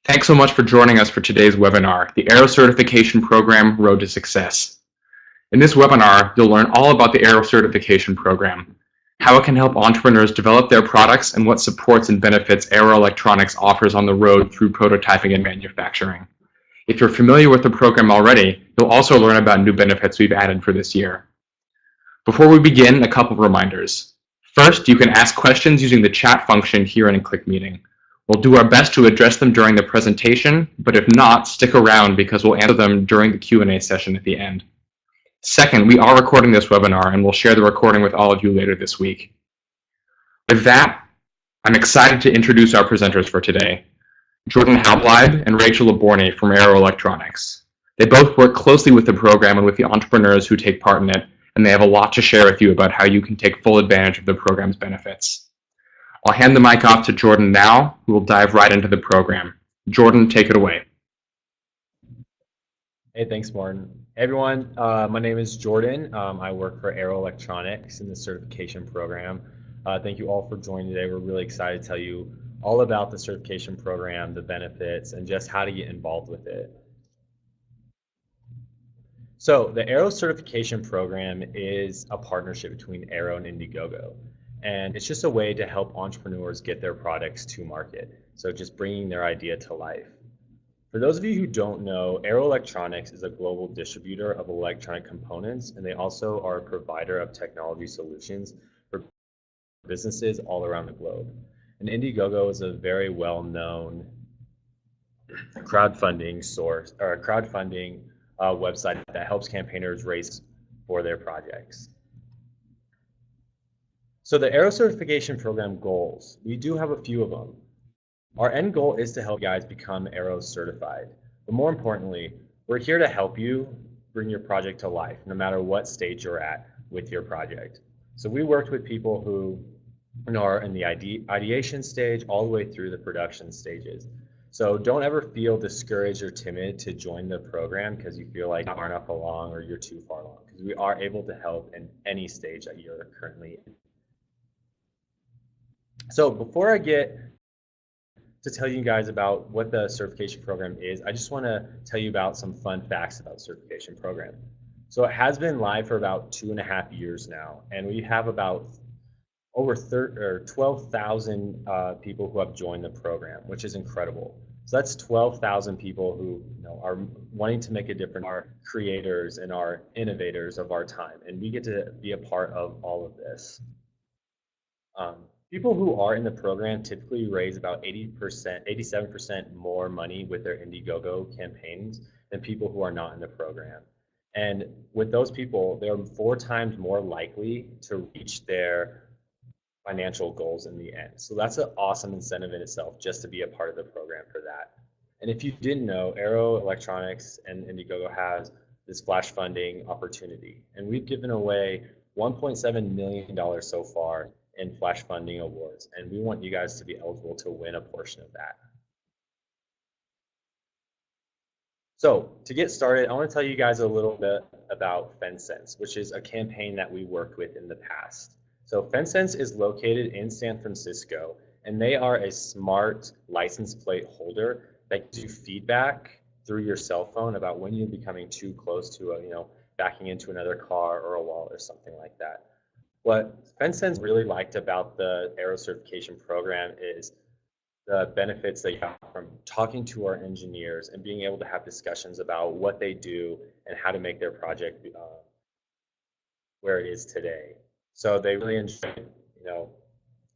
Thanks so much for joining us for today's webinar, the Arrow Certification Program Road to Success. In this webinar, you'll learn all about the Arrow Certification Program, how it can help entrepreneurs develop their products, and what supports and benefits Arrow Electronics offers on the road through prototyping and manufacturing. If you're familiar with the program already, you'll also learn about new benefits we've added for this year. Before we begin, a couple of reminders. First, you can ask questions using the chat function here in Click Meeting. We'll do our best to address them during the presentation, but if not, stick around because we'll answer them during the Q&A session at the end. Second, we are recording this webinar and we'll share the recording with all of you later this week. With that, I'm excited to introduce our presenters for today, Jordan Halbleib and Rachel Laborney from Arrow Electronics. They both work closely with the program and with the entrepreneurs who take part in it, and they have a lot to share with you about how you can take full advantage of the program's benefits. I'll hand the mic off to Jordan now, who will dive right into the program. Jordan, take it away. Hey, thanks, Martin. Hey, everyone. My name is Jordan. I work for Arrow Electronics in the certification program. Thank you all for joining today. We're really excited to tell you all about the certification program, the benefits, and just how to get involved with it. So the Arrow certification program is a partnership between Arrow and Indiegogo. And it's just a way to help entrepreneurs get their products to market. So just bringing their idea to life. For those of you who don't know, Arrow Electronics is a global distributor of electronic components, and they also are a provider of technology solutions for businesses all around the globe. And Indiegogo is a very well-known crowdfunding source or a crowdfunding website that helps campaigners raise for their projects. So the Arrow certification program goals, we do have a few of them. Our end goal is to help you guys become Arrow certified. But more importantly, we're here to help you bring your project to life, no matter what stage you're at with your project. So we worked with people who are in the ideation stage all the way through the production stages. So don't ever feel discouraged or timid to join the program because you feel like you're not far enough along or you're too far along, because we are able to help in any stage that you're currently in. So before I get to tell you guys about what the certification program is, I just want to tell you about some fun facts about the certification program. So it has been live for about 2.5 years now, and we have about over 12,000 people who have joined the program, which is incredible. So that's 12,000 people who are wanting to make a difference, are creators and are innovators of our time, and we get to be a part of all of this. People who are in the program typically raise about 87% more money with their Indiegogo campaigns than people who are not in the program. And with those people, they're 4 times more likely to reach their financial goals in the end. So that's an awesome incentive in itself just to be a part of the program for that. And if you didn't know, Arrow Electronics and Indiegogo has this flash funding opportunity. And we've given away $1.7 million so far in flash funding awards, and we want you guys to be eligible to win a portion of that. So to get started, I want to tell you guys a little bit about FenSense, which is a campaign that we worked with in the past. So FenSense is located in San Francisco, and they are a smart license plate holder that gives you feedback through your cell phone about when you're becoming too close to backing into another car or a wall or something like that. What FenSense really liked about the Arrow certification program is the benefits that you have from talking to our engineers and being able to have discussions about what they do and how to make their project where it is today. So they really enjoyed,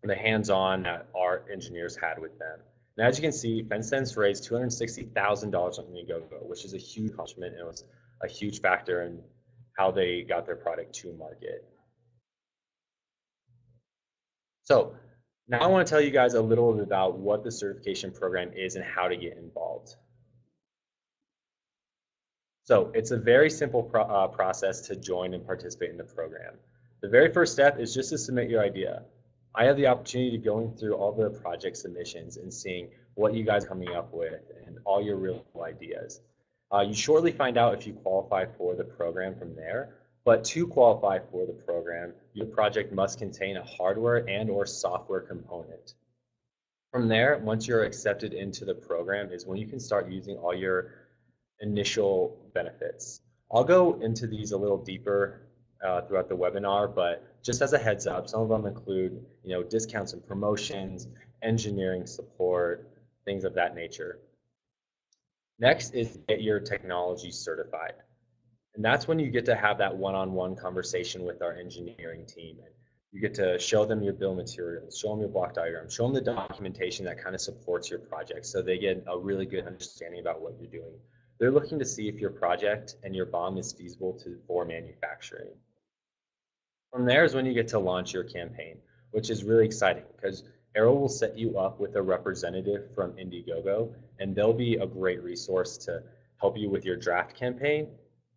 the hands-on that our engineers had with them. And as you can see, FenSense raised $260,000 on Indiegogo, which is a huge accomplishment, and it was a huge factor in how they got their product to market. So now I want to tell you guys a little bit about what the certification program is and how to get involved. So it's a very simple process to join and participate in the program. The very first step is just to submit your idea. I have the opportunity to going through all the project submissions and seeing what you guys are coming up with and all your real ideas. You shortly find out if you qualify for the program from there. But to qualify for the program, your project must contain a hardware and/or software component. From there, once you're accepted into the program is when you can start using all your initial benefits. I'll go into these a little deeper throughout the webinar, but just as a heads up, some of them include, discounts and promotions, engineering support, things of that nature. Next is get your technology certified. And that's when you get to have that one-on-one conversation with our engineering team. And you get to show them your bill of materials, show them your block diagram, show them the documentation that kind of supports your project so they get a really good understanding about what you're doing. They're looking to see if your project and your BOM is feasible for manufacturing. From there is when you get to launch your campaign, which is really exciting because Arrow will set you up with a representative from Indiegogo, and they'll be a great resource to help you with your draft campaign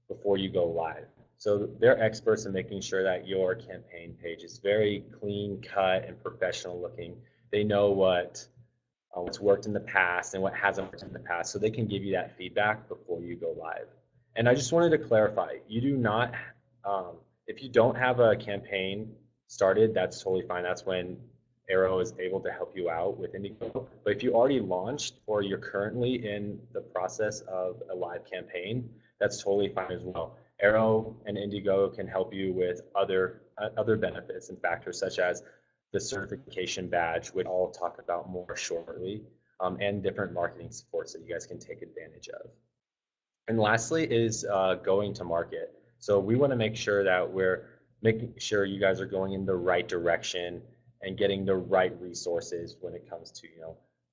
before you go live. So they're experts in making sure that your campaign page is very clean cut and professional looking. They know what's worked in the past and what hasn't worked in the past, so they can give you that feedback before you go live. And I just wanted to clarify, you do not, if you don't have a campaign started, that's totally fine. That's when Arrow is able to help you out with Indiegogo. But if you already launched or you're currently in the process of a live campaign, that's totally fine as well. Arrow and Indiegogo can help you with other benefits and factors such as the certification badge, which I'll talk about more shortly, and different marketing supports that you guys can take advantage of. And lastly is going to market. So we want to make sure that we're making sure you guys are going in the right direction and getting the right resources when it comes to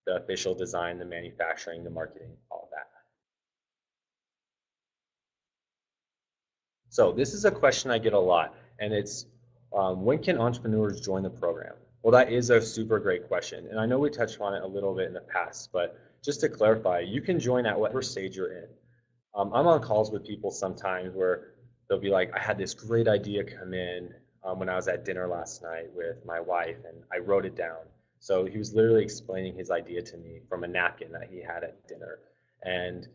the official design, the manufacturing, the marketing, all of that. So this is a question I get a lot, and it's when can entrepreneurs join the program? Well, that is a super great question, and I know we touched on it a little bit in the past, but just to clarify, you can join at whatever stage you're in. I'm on calls with people sometimes where they'll be like, I had this great idea come in when I was at dinner last night with my wife, and I wrote it down. So he was literally explaining his idea to me from a napkin that he had at dinner. And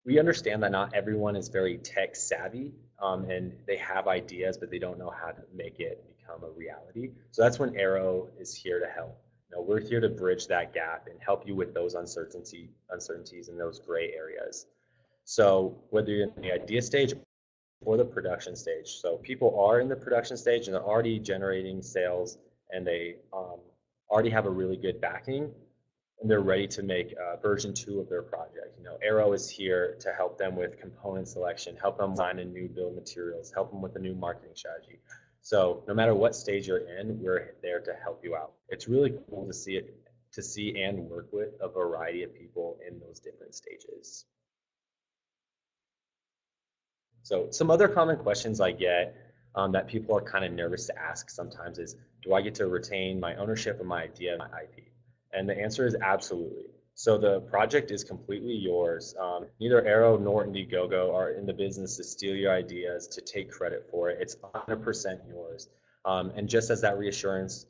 we understand that not everyone is very tech savvy, and they have ideas, but they don't know how to make it become a reality. So that's when Arrow is here to help. We're here to bridge that gap and help you with those uncertainties and those gray areas. So whether you're in the idea stage or the production stage, so people are in the production stage and they're already generating sales and they already have a really good backing, and they're ready to make version 2 of their project. Arrow is here to help them with component selection, help them design a new bill of materials, help them with a new marketing strategy. So no matter what stage you're in, we're there to help you out. It's really cool to see and work with a variety of people in those different stages. So some other common questions I get that people are kind of nervous to ask sometimes is, do I get to retain my ownership of my idea, my IP? And the answer is absolutely. So the project is completely yours. Neither Arrow nor Indiegogo are in the business to steal your ideas, to take credit for it. It's 100% yours. And just as that reassurance,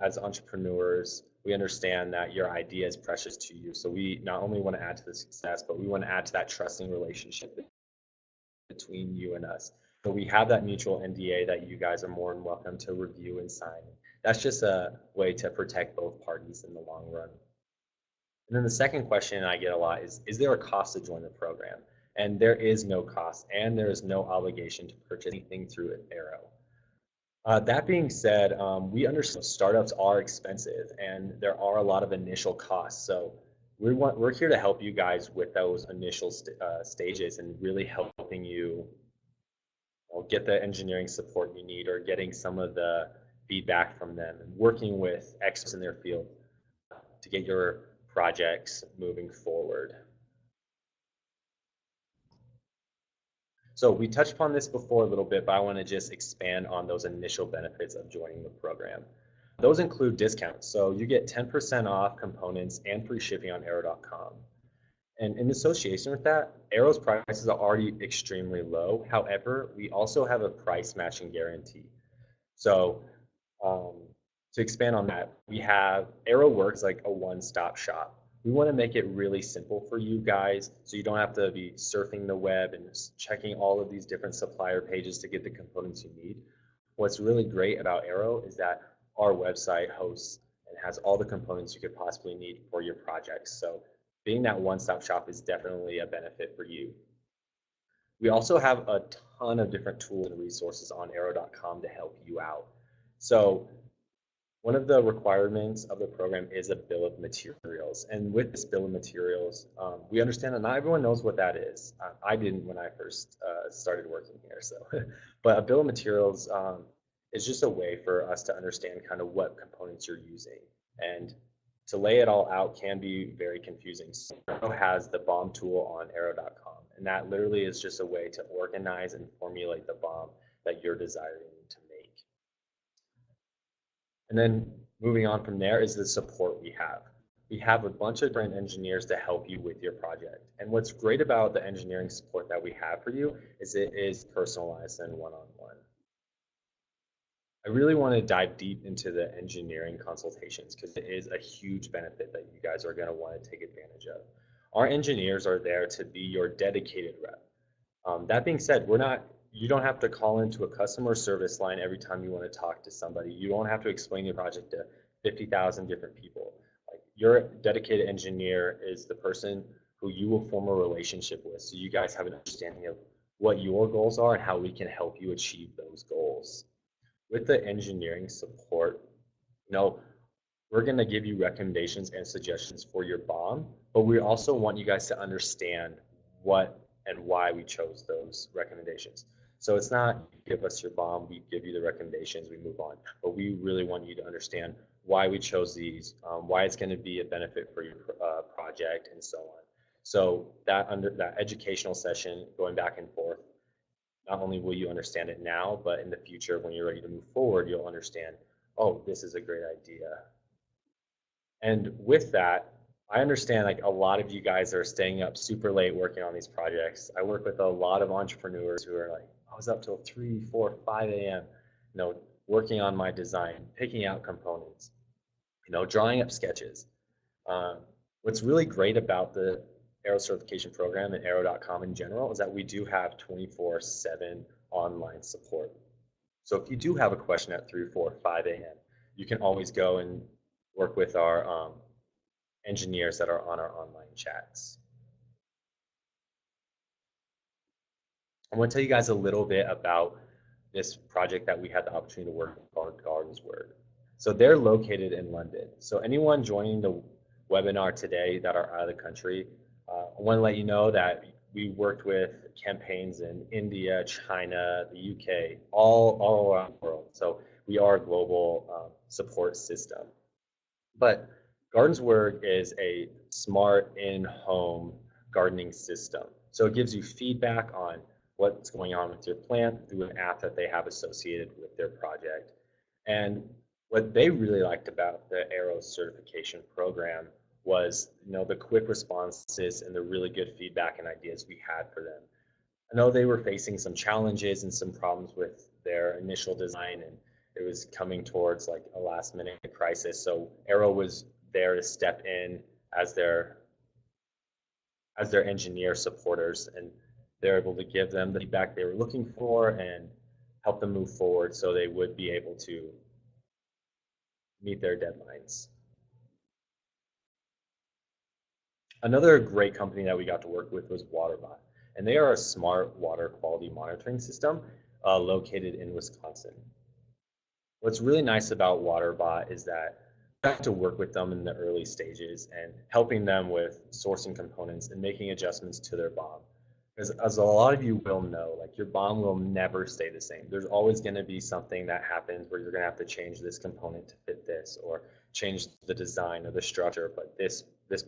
as entrepreneurs, we understand that your idea is precious to you. So we not only want to add to the success, but we want to add to that trusting relationship between you and us. So we have that mutual NDA that you guys are more than welcome to review and sign. That's just a way to protect both parties in the long run. And then the second question I get a lot is there a cost to join the program? And there is no cost, and there is no obligation to purchase anything through Arrow. That being said, we understand startups are expensive, and there are a lot of initial costs. So we're here to help you guys with those initial stages and really helping you get the engineering support you need, or getting some of the feedback from them, and working with experts in their field to get your projects moving forward. So we touched upon this before a little bit, but I want to just expand on those initial benefits of joining the program. Those include discounts. So you get 10% off components and free shipping on arrow.com. And in association with that, Arrow's prices are already extremely low. However, we also have a price matching guarantee. So to expand on that, we have Arrow works like a one-stop shop. We want to make it really simple for you guys so you don't have to be surfing the web and checking all of these different supplier pages to get the components you need. What's really great about Arrow is that our website hosts and has all the components you could possibly need for your projects. So being that one-stop shop is definitely a benefit for you. We also have a ton of different tools and resources on arrow.com to help you out. So one of the requirements of the program is a bill of materials. And with this bill of materials, we understand that not everyone knows what that is. I didn't when I first started working here. So, but a bill of materials is just a way for us to understand kind of what components you're using. And to lay it all out can be very confusing. So Arrow has the BOM tool on arrow.com, and that literally is just a way to organize and formulate the BOM that you're desiring to make. And then moving on from there is the support we have. We have a bunch of different engineers to help you with your project. And what's great about the engineering support that we have for you is it is personalized and one-on-one. I really want to dive deep into the engineering consultations because it is a huge benefit that you guys are going to want to take advantage of. Our engineers are there to be your dedicated rep. That being said, you don't have to call into a customer service line every time you want to talk to somebody. You don't have to explain your project to 50,000 different people. Like, your dedicated engineer is the person who you will form a relationship with, so you guys have an understanding of what your goals are and how we can help you achieve those goals. With the engineering support, we're going to give you recommendations and suggestions for your BOM, but we also want you guys to understand what and why we chose those recommendations. So it's not you give us your BOM, we give you the recommendations, we move on, but we really want you to understand why we chose these, why it's going to be a benefit for your project, and so on. So that educational session, going back and forth, not only will you understand it now, but in the future, when you're ready to move forward, you'll understand, oh, this is a great idea. And with that, I understand like a lot of you guys are staying up super late working on these projects. I work with a lot of entrepreneurs who are like, I was up till 3, 4, 5 a.m., working on my design, picking out components, drawing up sketches. What's really great about the Arrow certification program and arrow.com in general is that we do have 24/7 online support. So if you do have a question at 3, 4, 5 a.m., you can always go and work with our engineers that are on our online chats. I'm going to tell you guys a little bit about this project that we had the opportunity to work with called Gardensward. So they're located in London. So anyone joining the webinar today that are out of the country, I want to let you know that we worked with campaigns in India, China, the UK, all around the world. So we are a global support system. But Gardensward is a smart in-home gardening system. So it gives you feedback on what's going on with your plant through an app that they have associated with their project. And what they really liked about the Arrow certification program was, the quick responses and the really good feedback and ideas we had for them. I know they were facing some challenges and some problems with their initial design, and it was coming towards like a last-minute crisis. So Arrow was there to step in as their engineer supporters, and they're able to give them the feedback they were looking for and help them move forward so they would be able to meet their deadlines. Another great company that we got to work with was WaterBot, and they are a smart water quality monitoring system located in Wisconsin. What's really nice about WaterBot is that I got to work with them in the early stages and helping them with sourcing components and making adjustments to their BOM. Because as a lot of you will know, like, your BOM will never stay the same. There's always going to be something that happens where you're going to have to change this component to fit this, or change the design or the structure, but this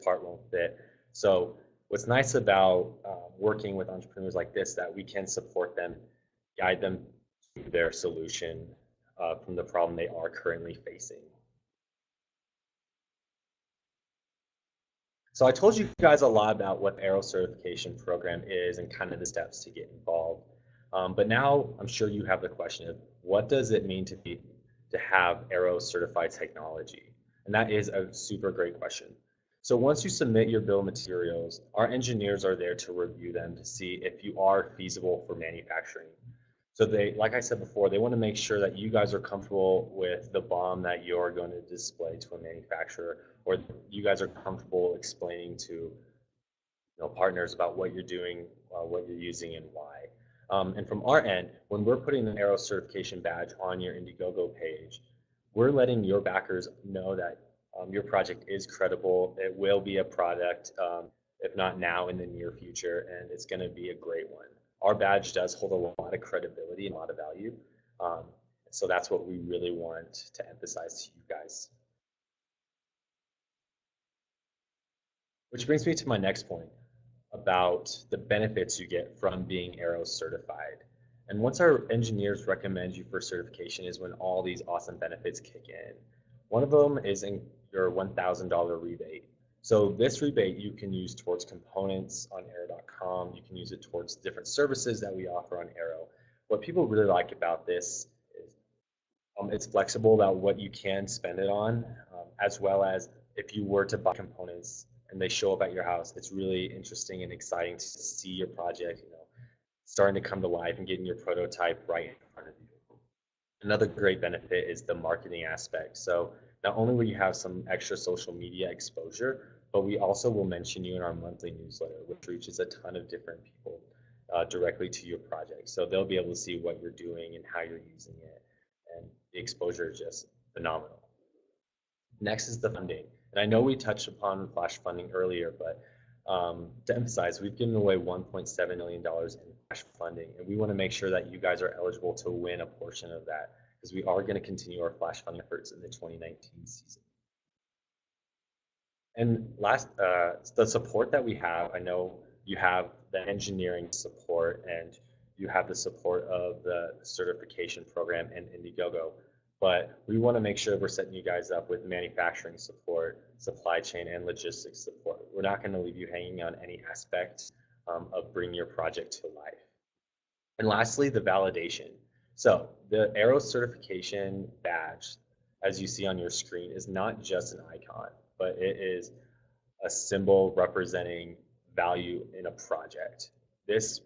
part won't fit. So what's nice about working with entrepreneurs like this, that we can support them, guide them to their solution from the problem they are currently facing. So I told you guys a lot about what the Arrow certification program is and kind of the steps to get involved. But now I'm sure you have the question of, what does it mean to have Arrow certified technology? And that is a super great question. So once you submit your bill of materials, our engineers are there to review them to see if you are feasible for manufacturing. So they, like I said before, they want to make sure that you guys are comfortable with the BOM that you're going to display to a manufacturer, or you guys are comfortable explaining to partners about what you're doing, what you're using, and why. And from our end, when we're putting an Arrow certification badge on your Indiegogo page, we're letting your backers know that your project is credible. It will be a product, if not now, in the near future, and it's going to be a great one. Our badge does hold a lot of credibility and a lot of value. Um, so that's what we really want to emphasize to you guys. Which brings me to my next point about the benefits you get from being Arrow certified. And once our engineers recommend you for certification is when all these awesome benefits kick in. One of them is in your $1,000 rebate. So this rebate you can use towards components on arrow.com. You can use it towards different services that we offer on Arrow. What people really like about this is it's flexible about what you can spend it on, as well as if you were to buy components and they show up at your house, it's really interesting and exciting to see your project, starting to come to life and getting your prototype right in front of you. Another great benefit is the marketing aspect. So not only will you have some extra social media exposure, but we also will mention you in our monthly newsletter, which reaches a ton of different people directly to your project. So they'll be able to see what you're doing and how you're using it. And the exposure is just phenomenal. Next is the funding. And I know we touched upon flash funding earlier, but to emphasize, we've given away $1.7 million in flash funding, and we want to make sure that you guys are eligible to win a portion of that because we are going to continue our flash funding efforts in the 2019 season. And last, the support that we have, I know you have the engineering support and you have the support of the certification program and Indiegogo, but we want to make sure we're setting you guys up with manufacturing support, supply chain, and logistics support. We're not going to leave you hanging on any aspect of bringing your project to life. And lastly, the validation. So the Arrow certification badge, as you see on your screen, is not just an icon, but it is a symbol representing value in a project. This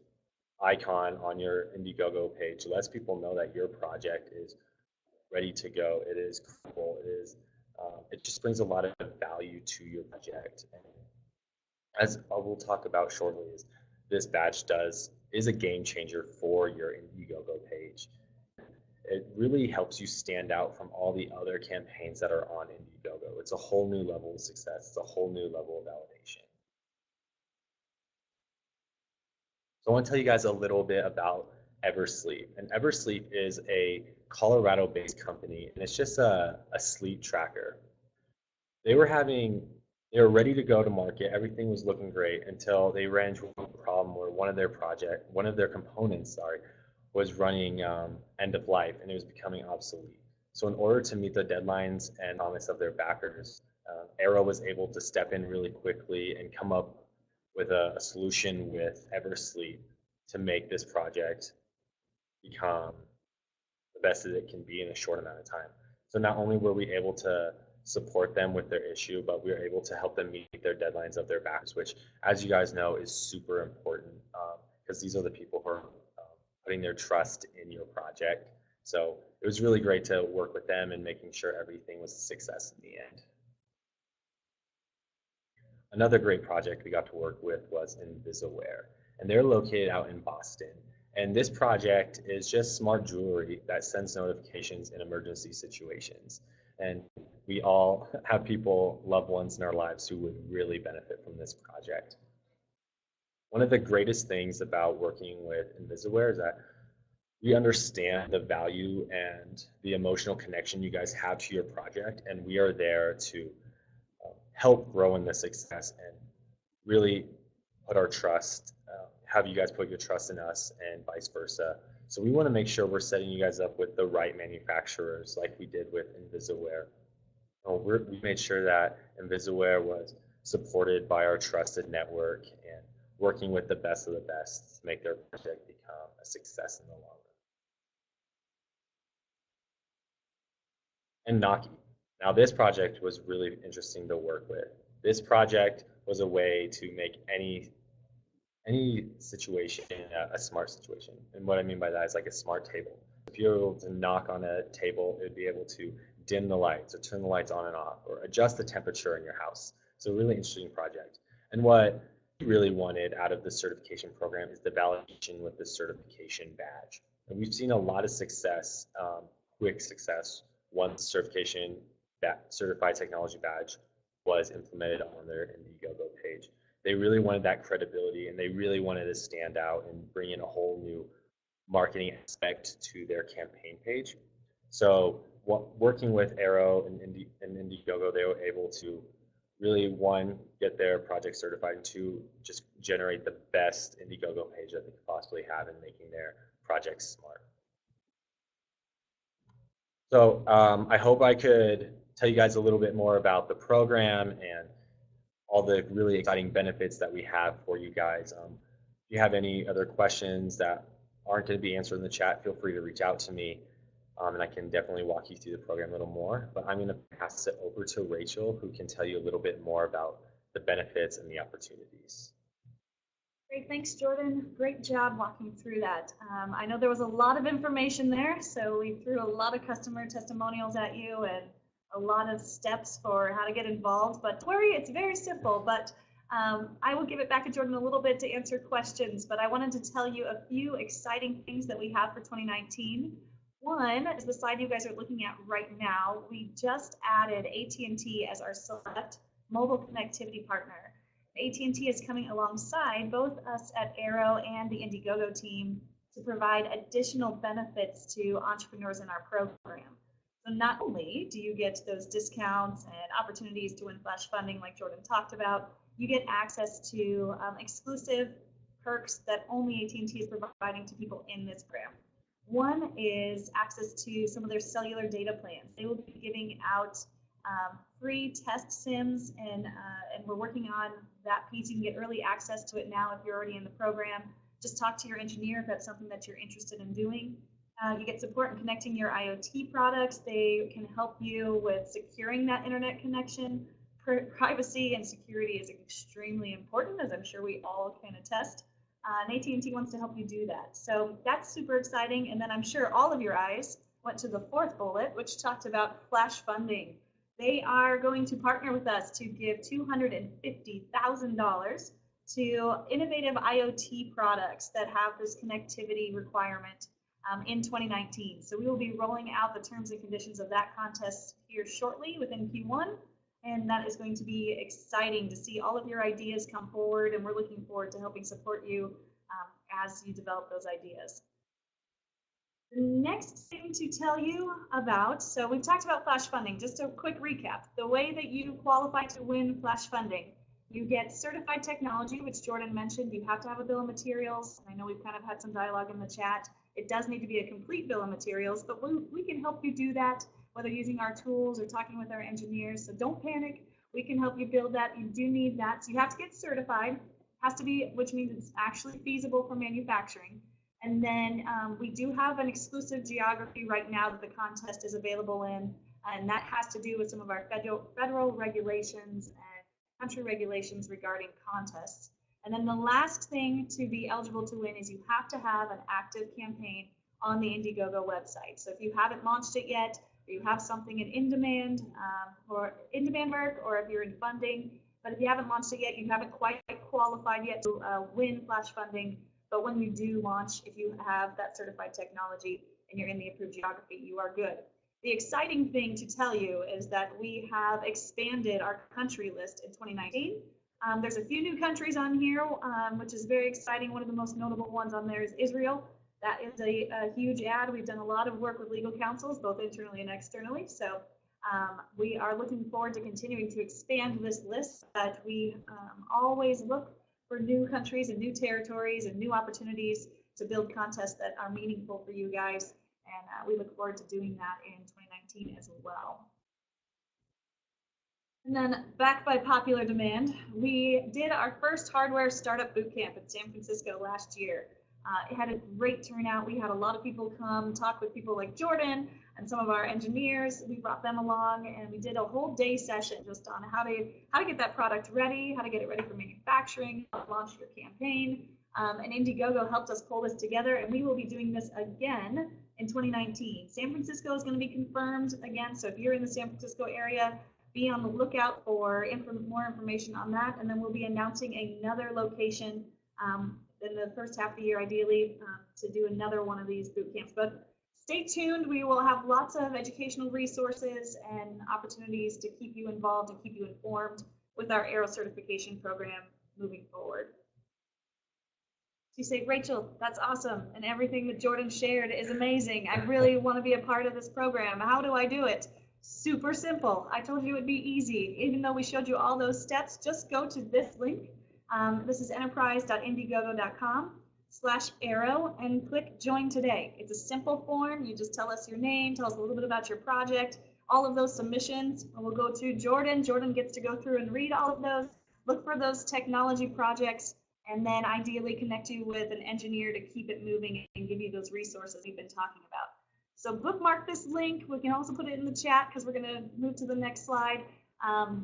icon on your Indiegogo page lets people know that your project is ready to go. It is credible. It just brings a lot of value to your project. And as we'll talk about shortly, this badge is a game changer for your Indiegogo page. It really helps you stand out from all the other campaigns that are on Indiegogo. It's a whole new level of success. It's a whole new level of validation. So I want to tell you guys a little bit about Eversleep. And Eversleep is a Colorado-based company, and it's just a sleep tracker. They were ready to go to market. Everything was looking great until they ran into a problem where one of their components, was running end of life and it was becoming obsolete. So in order to meet the deadlines and promise of their backers, Arrow was able to step in really quickly and come up with a solution with Eversleep to make this project become the best that it can be in a short amount of time. So not only were we able to support them with their issue, but we were able to help them meet their deadlines of their backers, which, as you guys know, is super important because these are the people who are putting their trust in your project. So it was really great to work with them and making sure everything was a success in the end. Another great project we got to work with was Invisiware, and they're located out in Boston. And this project is just smart jewelry that sends notifications in emergency situations. And we all have people, loved ones in our lives who would really benefit from this project. One of the greatest things about working with Invisiware is that we understand the value and the emotional connection you guys have to your project, and we are there to help grow in the success and really put our trust, have you guys put your trust in us and vice versa. So we want to make sure we're setting you guys up with the right manufacturers like we did with Invisiware. We made sure that Invisiware was supported by our trusted network and working with the best of the best to make their project become a success in the long run. And Naki. Now this project was really interesting to work with. This project was a way to make any any situation a smart situation. And what I mean by that is like a smart table. If you're able to knock on a table, it would be able to dim the lights or turn the lights on and off or adjust the temperature in your house. So a really interesting project. And what we really wanted out of the certification program is the validation with the certification badge. And we've seen a lot of success, quick success, once certification, that certified technology badge was implemented on their Indiegogo page. They really wanted that credibility and they really wanted to stand out and bring in a whole new marketing aspect to their campaign page. So working with Arrow and Indiegogo, they were able to really, one, get their project certified, and two, just generate the best Indiegogo page that they could possibly have in making their projects smart. So I hope I could tell you guys a little bit more about the program and all the really exciting benefits that we have for you guys. If you have any other questions that aren't going to be answered in the chat, feel free to reach out to me, and I can definitely walk you through the program a little more. But I'm going to pass it over to Rachel, who can tell you a little bit more about the benefits and the opportunities. Great, thanks, Jordan. Great job walking through that. I know there was a lot of information there, so we threw a lot of customer testimonials at you and a lot of steps for how to get involved. But don't worry, it's very simple. But I will give it back to Jordan a little bit to answer questions. But I wanted to tell you a few exciting things that we have for 2019. One is the slide you guys are looking at right now. We just added AT&T as our select mobile connectivity partner. AT&T is coming alongside both us at Arrow and the Indiegogo team to provide additional benefits to entrepreneurs in our program. So not only do you get those discounts and opportunities to win flash funding like Jordan talked about, you get access to exclusive perks that only AT&T is providing to people in this program. One is access to some of their cellular data plans. They will be giving out free test SIMs, and we're working on that piece. You can get early access to it now if you're already in the program. Just talk to your engineer if that's something that you're interested in doing. You get support in connecting your IoT products. They can help you with securing that internet connection. Privacy and security is extremely important, as I'm sure we all can attest. And AT&T wants to help you do that. So that's super exciting. And then I'm sure all of your eyes went to the fourth bullet, which talked about flash funding. They are going to partner with us to give $250,000 to innovative IoT products that have this connectivity requirement in 2019. So we will be rolling out the terms and conditions of that contest here shortly within Q1, and that is going to be exciting to see all of your ideas come forward, and we're looking forward to helping support you as you develop those ideas. The next thing to tell you about, so we've talked about flash funding. Just a quick recap. The way that you qualify to win flash funding, you get certified technology, which Jordan mentioned. You have to have a bill of materials. I know we've kind of had some dialogue in the chat. It does need to be a complete bill of materials, but we can help you do that, whether using our tools or talking with our engineers. So don't panic. We can help you build that. You do need that. So you have to get certified. Has to be, which means it's actually feasible for manufacturing. And then we do have an exclusive geography right now that the contest is available in, and that has to do with some of our federal regulations and country regulations regarding contests. And then the last thing to be eligible to win is you have to have an active campaign on the Indiegogo website. So if you haven't launched it yet, or you have something in demand or in demand work, or if you're in funding, but if you haven't launched it yet, you haven't quite qualified yet to win flash funding. But when you do launch, if you have that certified technology and you're in the approved geography, you are good. The exciting thing to tell you is that we have expanded our country list in 2019. There's a few new countries on here, which is very exciting. One of the most notable ones on there is Israel. That is a huge add. We've done a lot of work with legal counsels, both internally and externally. So we are looking forward to continuing to expand this list, but we always look for new countries and new territories and new opportunities to build contests that are meaningful for you guys. And we look forward to doing that in 2019 as well. And then back by popular demand, we did our first hardware startup bootcamp in San Francisco last year. It had a great turnout. We had a lot of people come talk with people like Jordan and some of our engineers. We brought them along, and we did a whole day session just on how to get that product ready, how to get it ready for manufacturing, how to launch your campaign. And Indiegogo helped us pull this together, and we will be doing this again in 2019. San Francisco is going to be confirmed again, so if you're in the San Francisco area, be on the lookout for more information on that, and then we'll be announcing another location in the first half of the year, ideally, to do another one of these boot camps. But stay tuned. We will have lots of educational resources and opportunities to keep you involved and keep you informed with our Arrow certification program moving forward. So you say, Rachel, that's awesome, and everything that Jordan shared is amazing. I really want to be a part of this program. How do I do it? Super simple. I told you it would be easy. Even though we showed you all those steps, just go to this link. This is enterprise.indiegogo.com/arrow and click join today. It's a simple form. You just tell us your name, tell us a little bit about your project, all of those submissions, and we'll go through Jordan. Jordan gets to go through and read all of those, look for those technology projects, and then ideally connect you with an engineer to keep it moving and give you those resources we've been talking about. So bookmark this link. We can also put it in the chat because we're going to move to the next slide.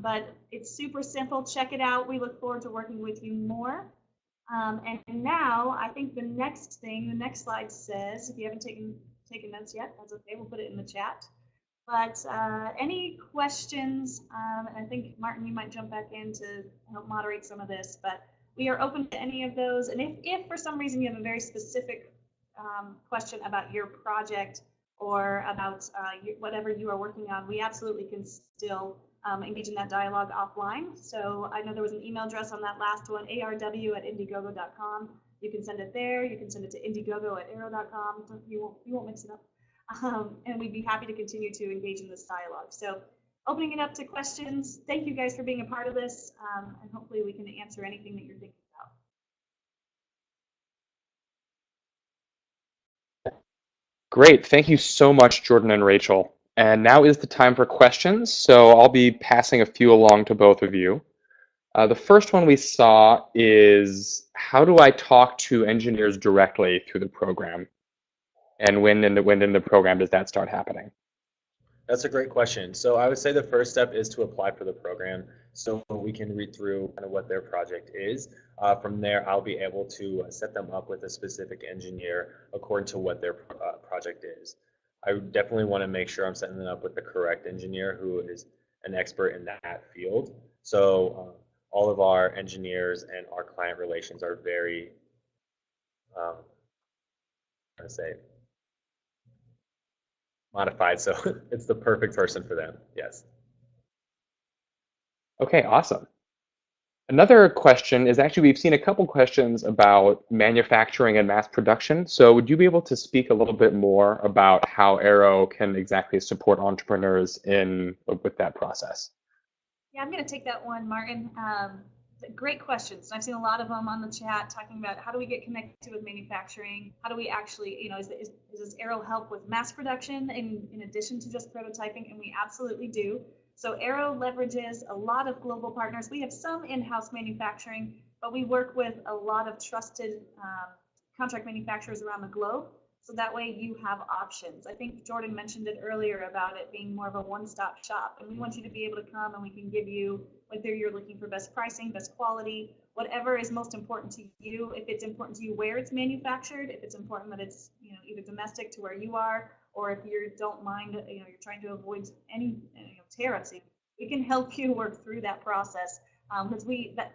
But it's super simple. Check it out. We look forward to working with you more. And now I think the next slide says, if you haven't taken notes yet, that's okay. We'll put it in the chat. But any questions? And I think, Martin, you might jump back in to help moderate some of this. But we are open to any of those. And if for some reason you have a very specific question about your project or about whatever you are working on, we absolutely can still engage in that dialogue offline. So I know there was an email address on that last one, arw@indiegogo.com. You can send it there. You can send it to indiegogo@arrow.com. You won't mix it up. And we'd be happy to continue to engage in this dialogue. So opening it up to questions. Thank you guys for being a part of this, and hopefully we can answer anything that you're thinking about. Great. Thank you so much, Jordan and Rachel. And now is the time for questions. So I'll be passing a few along to both of you. The first one we saw is, how do I talk to engineers directly through the program? And when in the program does that start happening? That's a great question. So I would say the first step is to apply for the program so we can read through kind of what their project is. From there, I'll be able to set them up with a specific engineer according to what their project is. I definitely want to make sure I'm setting them up with the correct engineer who is an expert in that field. So all of our engineers and our client relations are very, modified, so it's the perfect person for them. Yes. Okay, awesome. Another question is, actually, we've seen a couple questions about manufacturing and mass production. So would you be able to speak a little bit more about how Arrow can exactly support entrepreneurs with that process? Yeah, I'm going to take that one, Martin. Great questions. I've seen a lot of them on the chat talking about how do we get connected with manufacturing? How do we actually, does Arrow help with mass production in addition to just prototyping? And we absolutely do. So Arrow leverages a lot of global partners. We have some in-house manufacturing, but we work with a lot of trusted contract manufacturers around the globe. So that way you have options. I think Jordan mentioned it earlier about it being more of a one-stop shop. And we want you to be able to come and we can give you, whether you're looking for best pricing, best quality, whatever is most important to you. If it's important to you where it's manufactured, if it's important that it's either domestic to where you are, or if you don't mind, you're trying to avoid any tariffs, we can help you work through that process. Because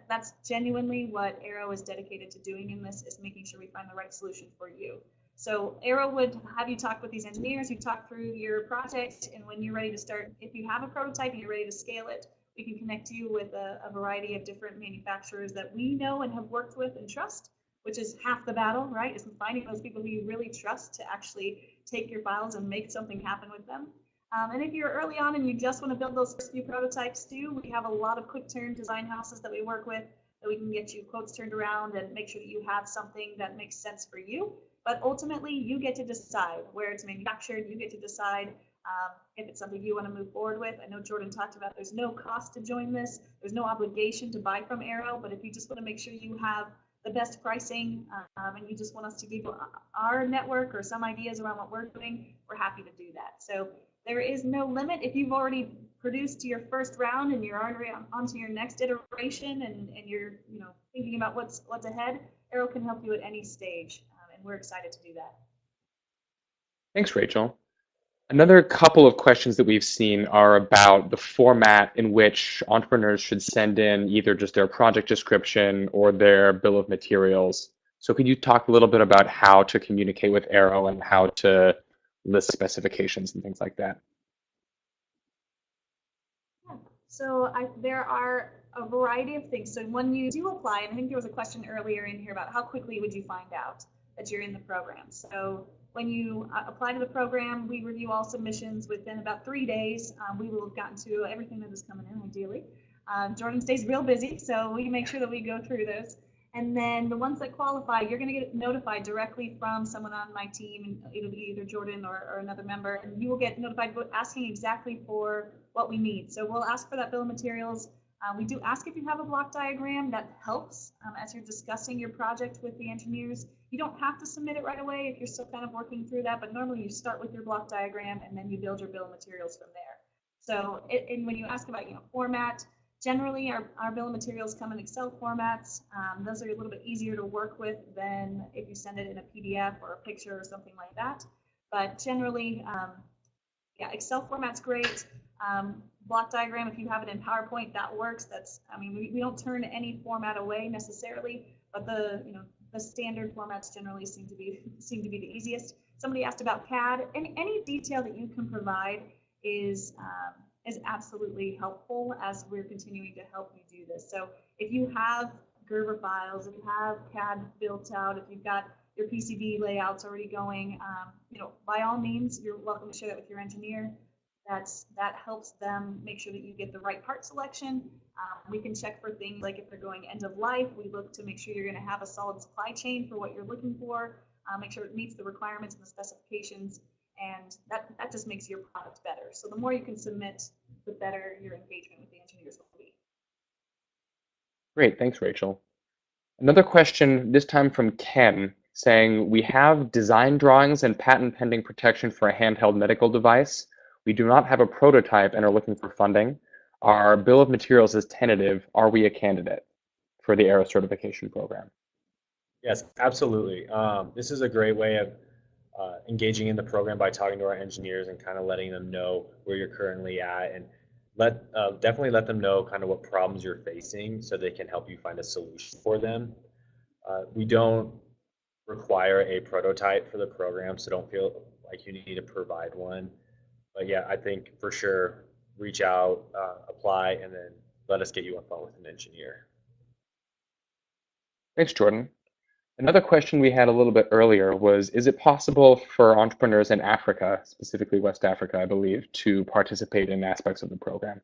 that's genuinely what Arrow is dedicated to doing in this, is making sure we find the right solution for you. So Arrow would have you talk with these engineers, you talk through your project, and when you're ready to start, if you have a prototype and you're ready to scale it, we can connect you with a variety of different manufacturers that we know and have worked with and trust, which is half the battle, right? Is finding those people who you really trust to actually take your files and make something happen with them. And if you're early on and you just want to build those first few prototypes too, we have a lot of quick turn design houses that we work with that we can get you quotes turned around and make sure that you have something that makes sense for you. But ultimately, you get to decide where it's manufactured. You get to decide if it's something you want to move forward with. I know Jordan talked about there's no cost to join this. There's no obligation to buy from Arrow. But if you just want to make sure you have the best pricing, and you just want us to give you our network or some ideas around what we're doing, we're happy to do that. So there is no limit. If you've already produced your first round and you're already on to your next iteration, and you're thinking about what's ahead, Arrow can help you at any stage, and we're excited to do that. Thanks, Rachel. Another couple of questions that we've seen are about the format in which entrepreneurs should send in either just their project description or their bill of materials. So could you talk a little bit about how to communicate with Arrow and how to list specifications and things like that? So there are a variety of things. So when you do apply, and I think there was a question earlier in here about how quickly would you find out that you're in the program. So when you apply to the program, we review all submissions within about 3 days. We will have gotten to everything that is coming in, ideally. Jordan stays real busy, so we make sure that we go through those. And then the ones that qualify, you're going to get notified directly from someone on my team. It'll be either Jordan or another member, and you will get notified asking exactly for what we need. So we'll ask for that bill of materials. We do ask if you have a block diagram. That helps as you're discussing your project with the engineers. You don't have to submit it right away if you're still kind of working through that, but normally you start with your block diagram and then you build your bill of materials from there. So and when you ask about format, generally our bill of materials come in Excel formats. Those are a little bit easier to work with than if you send it in a PDF or a picture or something like that. But generally, yeah, Excel format's great. Block diagram, if you have it in PowerPoint, that works. We don't turn any format away necessarily, but the standard formats generally seem to be the easiest. Somebody asked about CAD, and any detail that you can provide is absolutely helpful as we're continuing to help you do this. So if you have Gerber files, if you have CAD built out, if you've got your PCB layouts already going, by all means, you're welcome to share that with your engineer. That helps them make sure that you get the right part selection. We can check for things like if they're going end of life. We look to make sure you're going to have a solid supply chain for what you're looking for. Make sure it meets the requirements and the specifications, and that just makes your product better. So the more you can submit, the better your engagement with the engineers will be. Great, thanks, Rachel. Another question, this time from Ken, saying, we have design drawings and patent pending protection for a handheld medical device. We do not have a prototype and are looking for funding. Our bill of materials is tentative. Are we a candidate for the Arrow certification program? Yes, absolutely. This is a great way of engaging in the program by talking to our engineers and kind of letting them know where you're currently at, and definitely let them know kind of what problems you're facing so they can help you find a solution for them. We don't require a prototype for the program, so don't feel like you need to provide one. But yeah, I think for sure, reach out, apply, and then let us get you on phone with an engineer. Thanks, Jordan. Another question we had a little bit earlier was, is it possible for entrepreneurs in Africa, specifically West Africa, I believe, to participate in aspects of the program?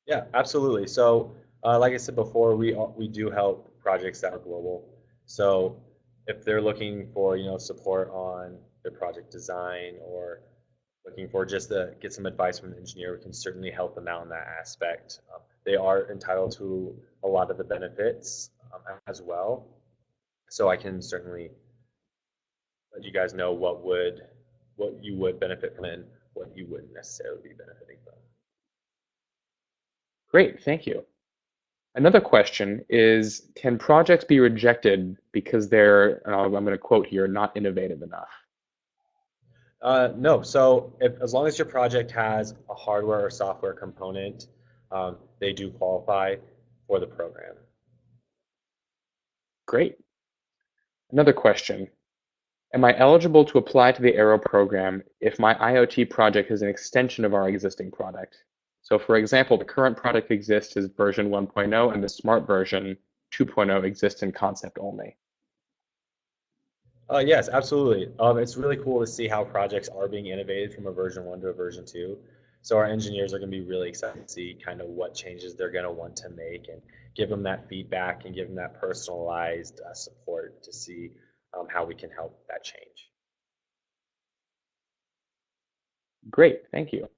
Yeah, absolutely. So like I said before, we do help projects that are global. So if they're looking for support on their project design or looking for just to get some advice from an engineer, we can certainly help them out in that aspect. They are entitled to a lot of the benefits as well. So I can certainly let you guys know what you would benefit from and what you wouldn't necessarily be benefiting from. Great, thank you. Another question is, can projects be rejected because they're, and I'm going to quote here, not innovative enough? No. So as long as your project has a hardware or software component, they do qualify for the program. Great. Another question. Am I eligible to apply to the Arrow program if my IoT project is an extension of our existing product? So for example, the current product exists as version 1.0 and the smart version 2.0 exists in concept only. Yes, absolutely. It's really cool to see how projects are being innovated from a version 1 to a version 2. So our engineers are going to be really excited to see kind of what changes they're going to want to make and give them that feedback and give them that personalized support to see how we can help that change. Great, thank you.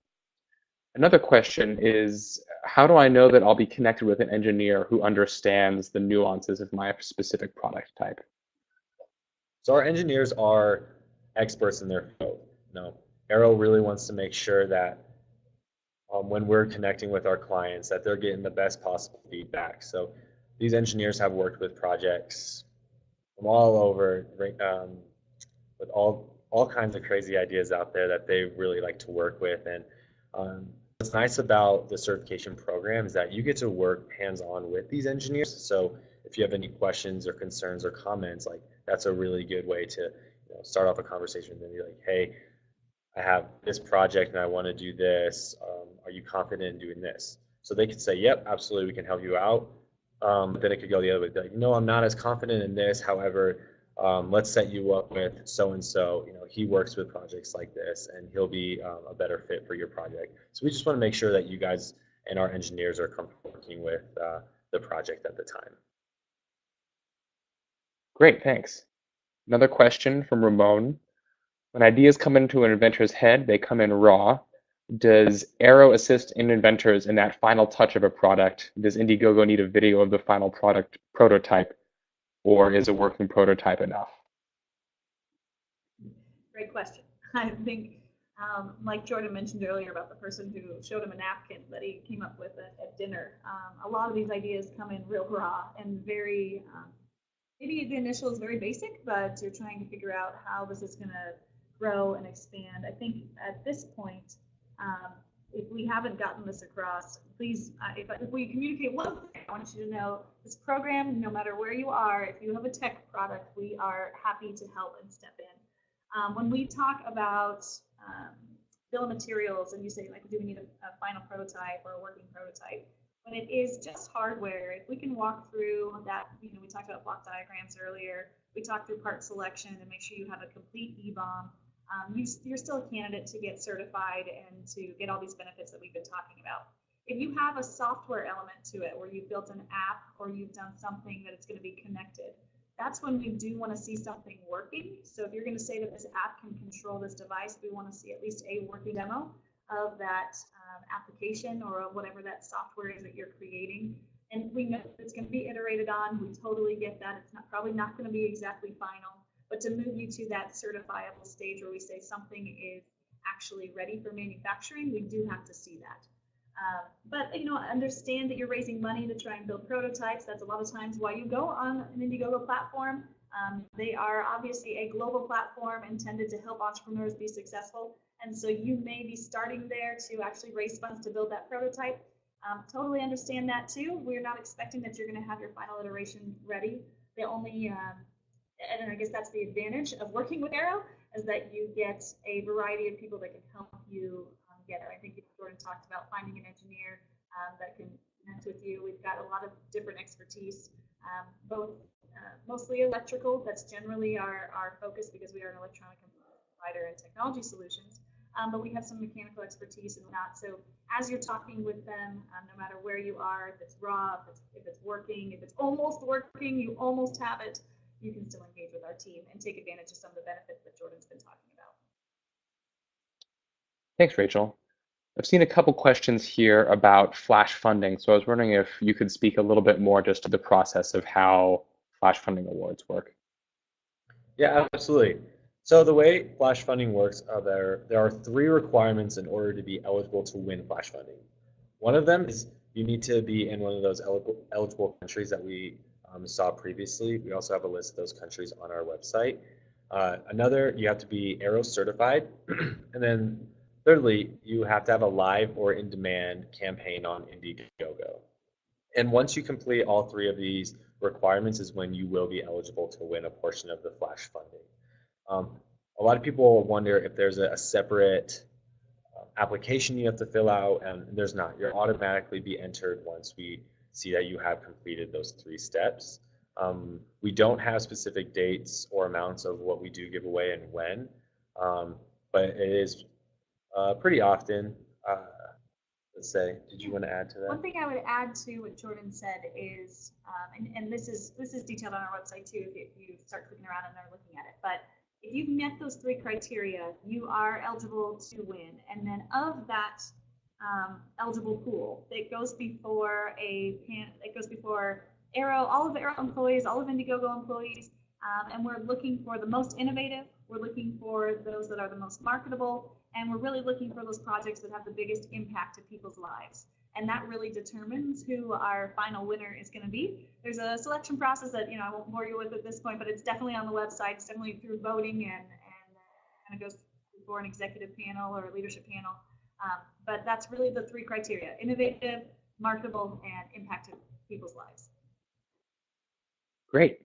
Another question is, how do I know that I'll be connected with an engineer who understands the nuances of my specific product type? So our engineers are experts in their field. Arrow really wants to make sure that when we're connecting with our clients, that they're getting the best possible feedback. So these engineers have worked with projects from all over, with all kinds of crazy ideas out there that they really like to work with. And what's nice about the certification program is that you get to work hands-on with these engineers. So if you have any questions or concerns or comments, like that's a really good way to start off a conversation and be like, hey, I have this project and I want to do this. Are you confident in doing this? So they could say, yep, absolutely, we can help you out. But then it could go the other way. Like, no, I'm not as confident in this. However, let's set you up with so and so. He works with projects like this, and he'll be a better fit for your project. So we just want to make sure that you guys and our engineers are comfortable working with the project at the time. Great, thanks. Another question from Ramon. When ideas come into an inventor's head, they come in raw. Does Arrow assist in inventors in that final touch of a product? Does Indiegogo need a video of the final product prototype, or is a working prototype enough? Great question. I think, like Jordan mentioned earlier about the person who showed him a napkin that he came up with at dinner, a lot of these ideas come in real raw and very, maybe the initial is very basic, but you're trying to figure out how this is going to grow and expand. I think at this point, if we haven't gotten this across, please, if we communicate one thing, I want you to know this program, no matter where you are, if you have a tech product, we are happy to help and step in. When we talk about bill of materials and you say, like, do we need a final prototype or a working prototype? When it is just hardware, if we can walk through that, we talked about block diagrams earlier, we talked through part selection and make sure you have a complete EBOM, you're still a candidate to get certified and to get all these benefits that we've been talking about. If you have a software element to it where you've built an app or you've done something that it's going to be connected, that's when we do want to see something working. So if you're going to say that this app can control this device, we want to see at least a working demo of that application or whatever that software is that you're creating. And we know it's going to be iterated on. We totally get that. It's probably not going to be exactly final. But to move you to that certifiable stage where we say something is actually ready for manufacturing, we do have to see that. But understand that you're raising money to try and build prototypes. That's a lot of times why you go on an Indiegogo platform. They are obviously a global platform intended to help entrepreneurs be successful. And so you may be starting there to actually raise funds to build that prototype. Totally understand that too. We're not expecting that you're going to have your final iteration ready. The only and I guess that's the advantage of working with Arrow, is that you get a variety of people that can help you get it. I think Jordan talked about finding an engineer that can connect with you. We've got a lot of different expertise, both mostly electrical. That's generally our focus because we are an electronic provider and technology solutions. But we have some mechanical expertise and whatnot. So as you're talking with them, no matter where you are, if it's raw, if it's working, if it's almost working, you almost have it, you can still engage with our team and take advantage of some of the benefits that Jordan's been talking about. Thanks, Rachel. I've seen a couple questions here about flash funding, so I was wondering if you could speak a little bit more just to the process of how flash funding awards work. Yeah, absolutely. So the way flash funding works, there are 3 requirements in order to be eligible to win flash funding. One of them is you need to be in one of those eligible countries that we saw previously. We also have a list of those countries on our website. Another, you have to be Arrow certified. And then thirdly, you have to have a live or in-demand campaign on Indiegogo. And once you complete all 3 of these requirements is when you will be eligible to win a portion of the flash funding. A lot of people wonder if there's a separate application you have to fill out, and there's not. You'll automatically be entered once we see that you have completed those 3 steps. We don't have specific dates or amounts of what we do give away and when, but it is pretty often. Let's say, did you want to add to that? One thing I would add to what Jordan said is, and this is detailed on our website too, if you start clicking around and are looking at it, but if you've met those 3 criteria, you are eligible to win. And then of that eligible pool. It goes before Arrow, all of Arrow employees, all of Indiegogo employees, and we're looking for the most innovative. We're looking for those that are the most marketable, and we're really looking for those projects that have the biggest impact to people's lives. And that really determines who our final winner is going to be. There's a selection process that I won't bore you with at this point, but it's definitely on the website. It's definitely through voting and kind of goes for an executive panel or a leadership panel. But that's really the three criteria: innovative, marketable, and impacted people's lives. Great.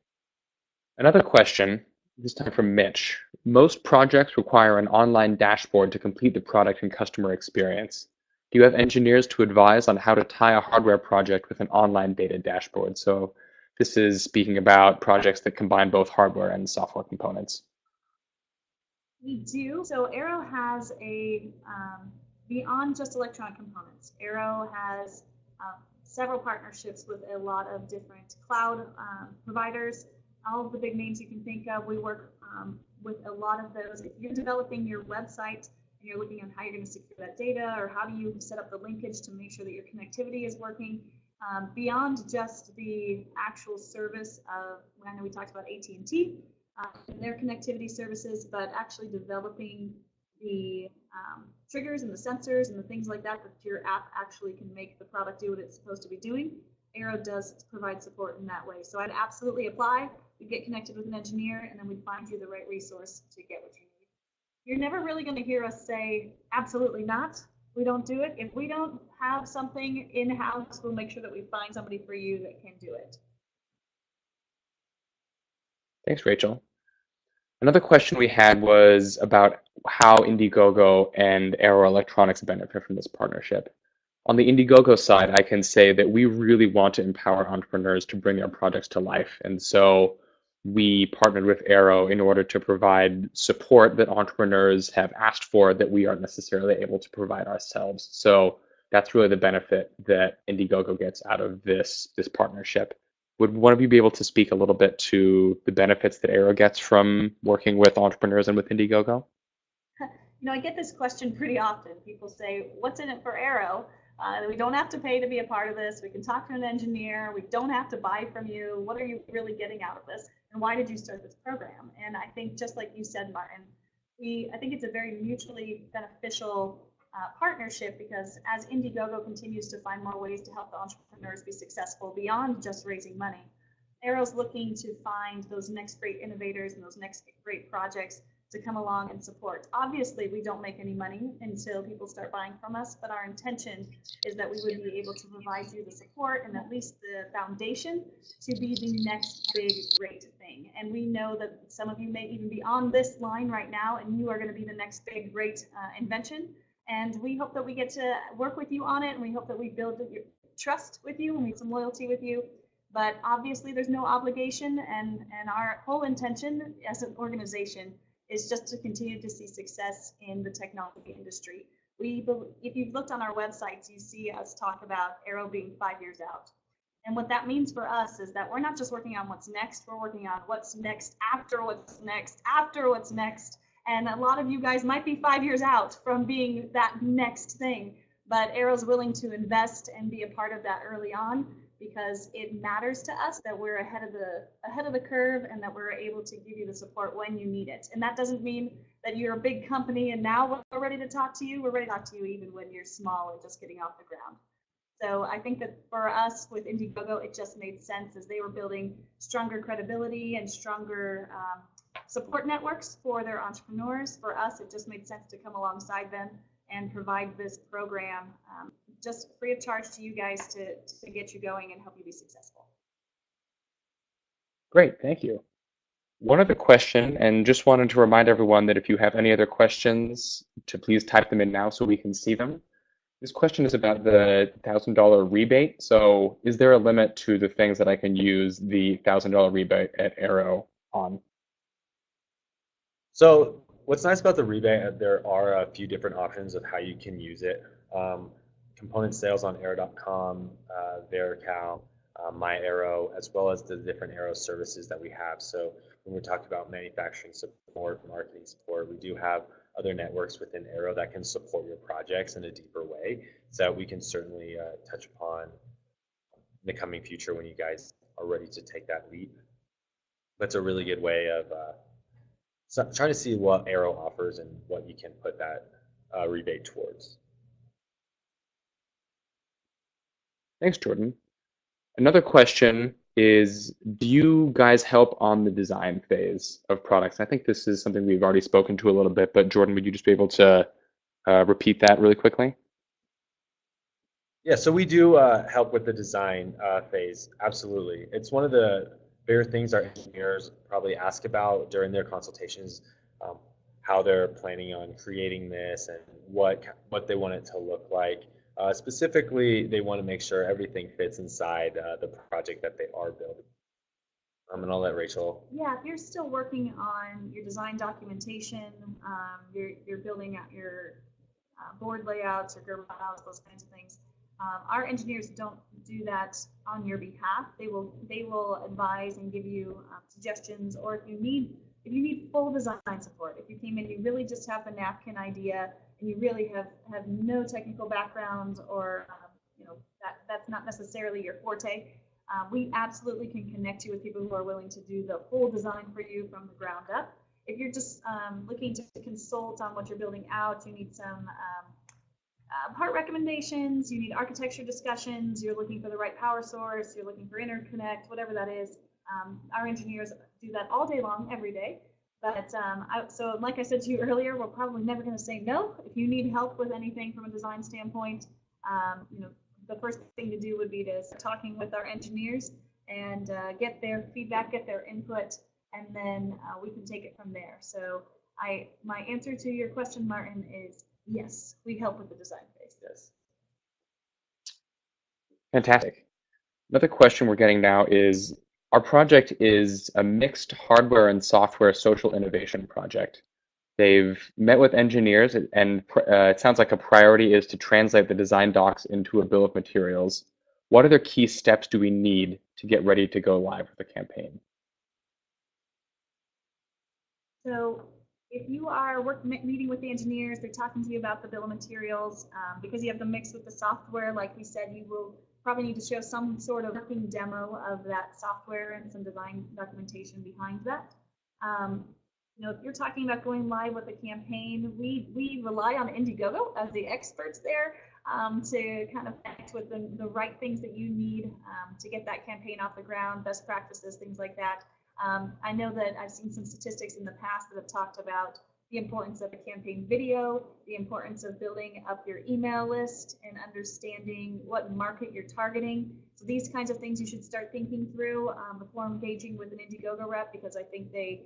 Another question, this time from Mitch. Most projects require an online dashboard to complete the product and customer experience. Do you have engineers to advise on how to tie a hardware project with an online data dashboard? So this is speaking about projects that combine both hardware and software components. We do. So Arrow has beyond just electronic components, Arrow has several partnerships with a lot of different cloud providers. All of the big names you can think of, we work with a lot of those. If you're developing your website and you're looking at how you're going to secure that data, or how do you set up the linkage to make sure that your connectivity is working, beyond just the actual service of, I know we talked about AT&T and their connectivity services, but actually developing the triggers and the sensors and the things like that your app actually can make the product do what it's supposed to be doing. Arrow does provide support in that way. So I'd absolutely apply. We'd get connected with an engineer, and then we'd find you the right resource to get what you need. You're never really going to hear us say, absolutely not. We don't do it. If we don't have something in-house, we'll make sure that we find somebody for you that can do it. Thanks, Rachel. Another question we had was about how Indiegogo and Arrow Electronics benefit from this partnership. On the Indiegogo side, I can say that we really want to empower entrepreneurs to bring their projects to life. And so we partnered with Arrow in order to provide support that entrepreneurs have asked for that we aren't necessarily able to provide ourselves. So that's really the benefit that Indiegogo gets out of this partnership. Would one of you be able to speak a little bit to the benefits that Arrow gets from working with entrepreneurs and with Indiegogo? I get this question pretty often. People say, what's in it for Arrow? We don't have to pay to be a part of this. We can talk to an engineer. We don't have to buy from you. What are you really getting out of this? And why did you start this program? And I think just like you said, Martin, I think it's a very mutually beneficial partnership, because as Indiegogo continues to find more ways to help the entrepreneurs be successful beyond just raising money, Arrow's looking to find those next great innovators and those next great projects to come along and support. Obviously, we don't make any money until people start buying from us, but our intention is that we would be able to provide you the support and at least the foundation to be the next big, great thing. And we know that some of you may even be on this line right now, and you are going to be the next big, great invention. And we hope that we get to work with you on it, and we hope that we build your trust with you and we some loyalty with you. But obviously, there's no obligation, and our whole intention as an organization is just to continue to see success in the technology industry. If you've looked on our websites, you see us talk about Arrow being 5 years out. And what that means for us is that we're not just working on what's next, we're working on what's next after what's next after what's next. And a lot of you guys might be 5 years out from being that next thing, but Arrow's willing to invest and be a part of that early on, because it matters to us that we're ahead of the curve and that we're able to give you the support when you need it. And that doesn't mean that you're a big company and now we're ready to talk to you. We're ready to talk to you even when you're small and just getting off the ground. So I think that for us with Indiegogo, it just made sense as they were building stronger credibility and stronger support networks for their entrepreneurs. For us, it just made sense to come alongside them and provide this program just free of charge to you guys to get you going and help you be successful. Great, thank you. One other question, and just wanted to remind everyone that if you have any other questions, to please type them in now so we can see them. This question is about the $1,000 rebate. So is there a limit to the things that I can use the $1,000 rebate at Arrow on? So what's nice about the rebate, there are a few different options of how you can use it. Component sales on arrow.com, Verical, MyArrow, as well as the different Arrow services that we have. So when we talked about manufacturing support, marketing support, we do have other networks within Arrow that can support your projects in a deeper way, so that we can certainly touch upon in the coming future when you guys are ready to take that leap. That's a really good way of trying to see what Arrow offers and what you can put that rebate towards. Thanks, Jordan. Another question is, do you guys help on the design phase of products? I think this is something we've already spoken to a little bit, but Jordan, would you just be able to repeat that really quickly? Yeah, so we do help with the design phase. Absolutely. It's one of the bigger things our engineers probably ask about during their consultations, how they're planning on creating this and what they want it to look like. Specifically, they want to make sure everything fits inside the project that they are building. And I'll let Rachel. Yeah, if you're still working on your design documentation, you're building out your board layouts or grid layouts, those kinds of things. Our engineers don't do that on your behalf. They will advise and give you suggestions, or if you need full design support. If you came in, you really just have a napkin idea, and you really have no technical background, or that's not necessarily your forte. We absolutely can connect you with people who are willing to do the full design for you from the ground up. If you're just looking to consult on what you're building out, you need some part recommendations, you need architecture discussions, you're looking for the right power source, you're looking for interconnect, whatever that is. Our engineers do that all day long, every day. But so like I said to you earlier, we're probably never going to say no. If you need help with anything from a design standpoint, the first thing to do would be to start talking with our engineers and get their feedback, get their input, and then we can take it from there. So my answer to your question, Martin, is yes, we help with the design phase. Yes. Fantastic. Another question we're getting now is, our project is a mixed hardware and software social innovation project. They've met with engineers, and it sounds like a priority is to translate the design docs into a bill of materials. What other key steps do we need to get ready to go live with the campaign? So if you are meeting with the engineers, they're talking to you about the bill of materials. Because you have the mix with the software, like we said, you will probably need to show some sort of working demo of that software and some design documentation behind that. If you're talking about going live with a campaign, we rely on Indiegogo as the experts there to kind of connect with the right things that you need to get that campaign off the ground, best practices, things like that. I know that I've seen some statistics in the past that have talked about the importance of a campaign video, the importance of building up your email list and understanding what market you're targeting. So these kinds of things you should start thinking through before engaging with an Indiegogo rep, because I think they're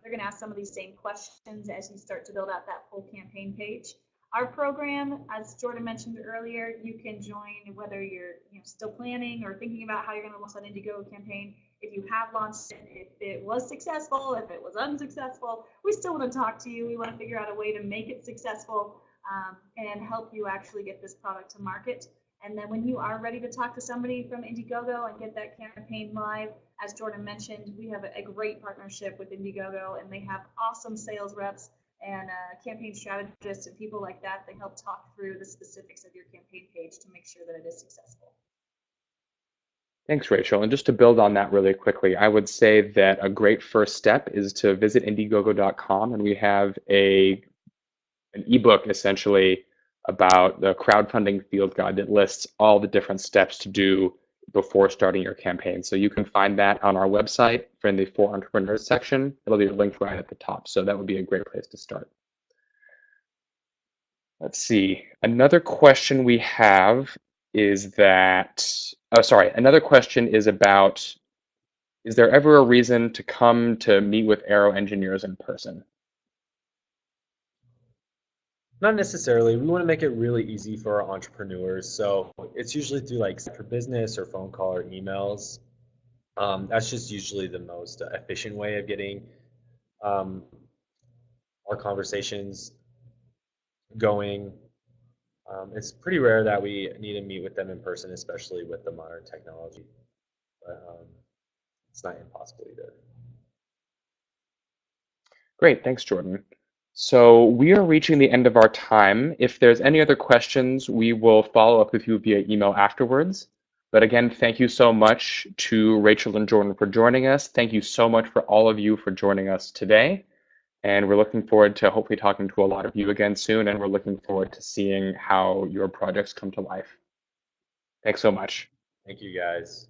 going to ask some of these same questions as you start to build out that full campaign page. Our program, as Jordan mentioned earlier, you can join whether you're still planning or thinking about how you're going to launch that Indiegogo campaign. If you have launched it, if it was successful, if it was unsuccessful, we still want to talk to you. We want to figure out a way to make it successful and help you actually get this product to market. And then when you are ready to talk to somebody from Indiegogo and get that campaign live, as Jordan mentioned, we have a great partnership with Indiegogo, and they have awesome sales reps and campaign strategists and people like that. They help talk through the specifics of your campaign page to make sure that it is successful. Thanks, Rachel. And just to build on that really quickly, I would say that a great first step is to visit Indiegogo.com, and we have an ebook essentially about the crowdfunding field guide that lists all the different steps to do before starting your campaign. So you can find that on our website in the For Entrepreneurs section. It'll be linked right at the top. So that would be a great place to start. Let's see. Another question we have is that, another question is about, is there ever a reason to come to meet with Arrow engineers in person? Not necessarily. We want to make it really easy for our entrepreneurs. So it's usually through like for business or phone call or emails. That's just usually the most efficient way of getting our conversations going. It's pretty rare that we need to meet with them in person, especially with the modern technology. But it's not impossible either. Great, thanks, Jordan. So we are reaching the end of our time. If there's any other questions, we will follow up with you via email afterwards. But again, thank you so much to Rachel and Jordan for joining us. Thank you so much for all of you for joining us today. And we're looking forward to hopefully talking to a lot of you again soon. And we're looking forward to seeing how your projects come to life. Thanks so much. Thank you, guys.